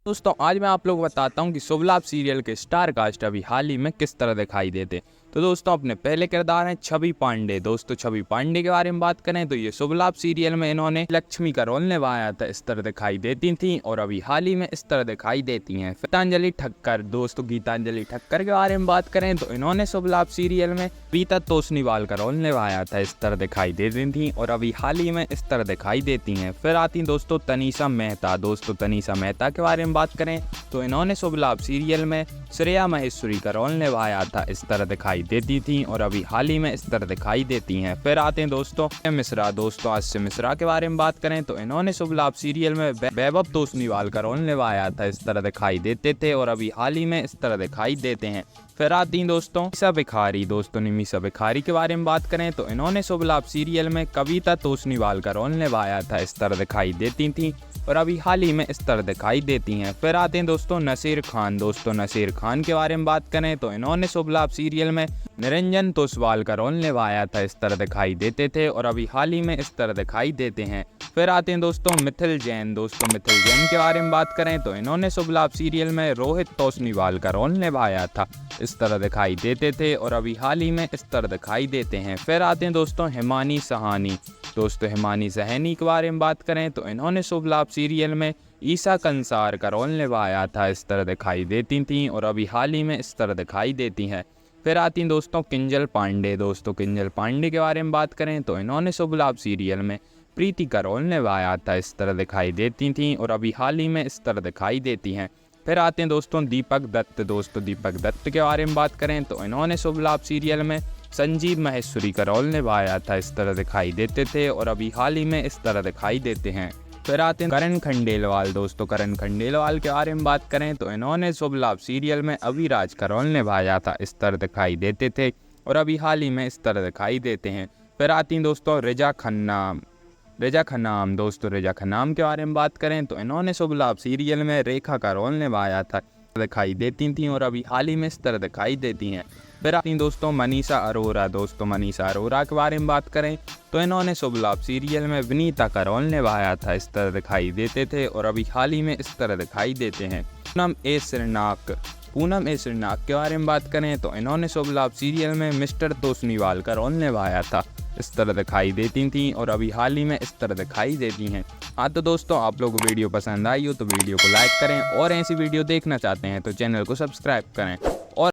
दोस्तों आज मैं आप लोग बताता हूं कि शुभ लाभ सीरियल के स्टार कास्ट अभी हाल ही में किस तरह दिखाई देते। तो दोस्तों अपने पहले किरदार हैं छवि पांडे। दोस्तों छवि पांडे के बारे में बात करें तो ये शुभ लाभ सीरियल में इन्होंने लक्ष्मी का रोल निभाया था, इस तरह दिखाई देती थी और अभी हाल ही में इस तरह दिखाई देती हैं। गीतांजलि ठक्कर, दोस्तों गीतांजलि ठक्कर के बारे में बात करें तो इन्होंने शुभ लाभ सीरियल में रीता तोषनीवाल का रोल निभाया था, इस तरह दिखाई देती थी और अभी हाल ही में इस तरह दिखाई देती हैं। फिर आती दोस्तों तनीषा मेहता। दोस्तों तनीषा मेहता के बारे में बात करें तो इन्होंने शुभ लाभ सीरियल में श्रेया महेश्वरी का रोल निभाया था, इस तरह दिखाई देती थी और अभी हाल ही में इस तरह दिखाई देती हैं। फिर आते हैं दोस्तों मिश्रा। दोस्तों हास्य मिश्रा के बारे में बात करें तो इन्होंने शुभ लाभ सीरियल में वैभव तोषनीवाल का रोल निभाया था, इस तरह दिखाई देते थे और अभी हाल ही में इस तरह दिखाई देते हैं। फिर आती हैं दोस्तों निमिषा भिखारी। दोस्तों निमिषा भिखारी के बारे में बात करें तो इन्होंने शुभ लाभ सीरियल में कविता तोषनीवाल का रोल निभाया था, इस तरह दिखाई देती थी और अभी हाल ही में इस तरह दिखाई देती हैं। फिर आते हैं दोस्तों नसीर खान। दोस्तों नसीर खान के बारे में बात करें तो इन्होंने शुभ लाभ सीरियल में निरंजन तोसवाल का रोल निभाया था, इस तरह दिखाई देते थे और अभी हाल ही में इस तरह दिखाई देते हैं। फिर आते हैं दोस्तों मिथिल जैन। दोस्तों मिथिल जैन के बारे में बात करें तो इन्होंने शुभ लाभ सीरियल में रोहित तोषनीवाल का रोल निभाया था, इस तरह दिखाई देते थे और अभी हाल ही में इस तरह दिखाई देते हैं। फिर आते हैं दोस्तों हिमानी सहानी। दोस्तों हिमानी सहनी के बारे में बात करें तो इन्होंने शुभ लाभ सीरियल में ईसा कंसार का रोल निभाया था, इस तरह दिखाई देती थी और अभी हाल ही में इस तरह दिखाई देती हैं। फिर आती हैं दोस्तों किंजल पांडे। दोस्तों किंजल पांडे के बारे में बात करें तो इन्होंने शुभ लाभ सीरियल में प्रीति का रोल निभाया था, इस तरह दिखाई देती थी और अभी हाल ही में इस तरह दिखाई देती हैं। फिर आते हैं दोस्तों दीपक दत्त। दोस्तों दीपक दत्त के बारे में बात करें तो इन्होंने शुभ लाभ सीरियल में संजीव महेश्वरी का रोल निभाया था, इस तरह दिखाई देते थे और अभी हाल ही में इस तरह दिखाई देते हैं। फिर आते हैं करण खंडेलवाल। दोस्तों करण खंडेलवाल के बारे में बात करें तो इन्होंने शुभ लाभ सीरियल में अभिराज का रोल निभाया था, इस तरह दिखाई देते थे और अभी हाल ही में इस तरह दिखाई देते हैं। फिर आती हैं दोस्तों रिजा खन्नाम। दोस्तों रिजा खन्नाम के बारे में बात करें तो इन्होंने शुभ लाभ सीरियल में रेखा का रोल निभाया था, दिखाई देती थी और अभी हाल ही में इस तरह दिखाई देती हैं। फिर आती हैं दोस्तों मनीषा अरोरा। दोस्तों मनीषा अरोरा के बारे में बात करें तो इन्होंने शुभ लाभ सीरियल में विनीता का रोल निभाया था, इस तरह दिखाई देते थे और अभी हाल ही में इस तरह दिखाई देते हैं। पूनम ए श्रीनाक के बारे में बात करें तो इन्होंने शुभ लाभ सीरियल में मिस्टर तोषनीवाल का रोल निभाया था, इस तरह दिखाई देती थी और अभी हाल ही में इस तरह दिखाई देती हैं। हाँ तो दोस्तों आप लोगों को वीडियो पसंद आई हो तो वीडियो को लाइक करें और ऐसी वीडियो देखना चाहते हैं तो चैनल को सब्सक्राइब करें।